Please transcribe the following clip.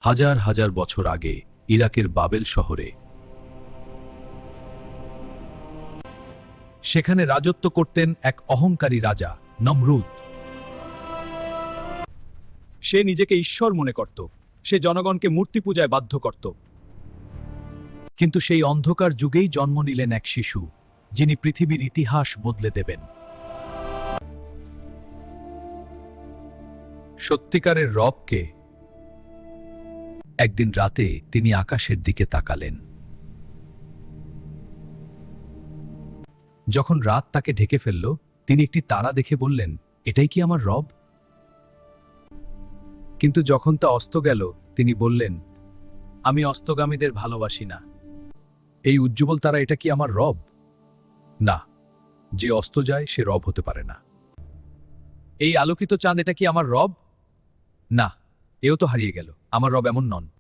হাজার হাজার বছর আগে ইরাকের বাবেল শহরে সেখানে রাজত্ব করতেন এক অহংকারী রাজা নমরুদ। সে নিজেকে ঈশ্বর মনে করত, সে জনগণকে মূর্তি পূজায় বাধ্য করত। কিন্তু সেই অন্ধকার যুগেই জন্ম নিলেন এক শিশু, যিনি পৃথিবীর ইতিহাস বদলে দেবেন। সত্যিকারের রবকে। একদিন রাতে তিনি আকাশের দিকে তাকালেন। যখন রাত তাকে ঢেকে ফেলল, তিনি একটি তারা দেখে বললেন, এটাই কি আমার রব? কিন্তু যখন তা অস্ত গেল, তিনি বললেন, আমি অস্তগামীদের ভালোবাসি না। এই উজ্জ্বল তারা, এটা কি আমার রব? না, যে অস্ত যায় সে রব হতে পারে না। এই আলোকিত চাঁদ, এটা কি আমার রব? না, এও তো হারিয়ে গেল। আমার রব এমন নন।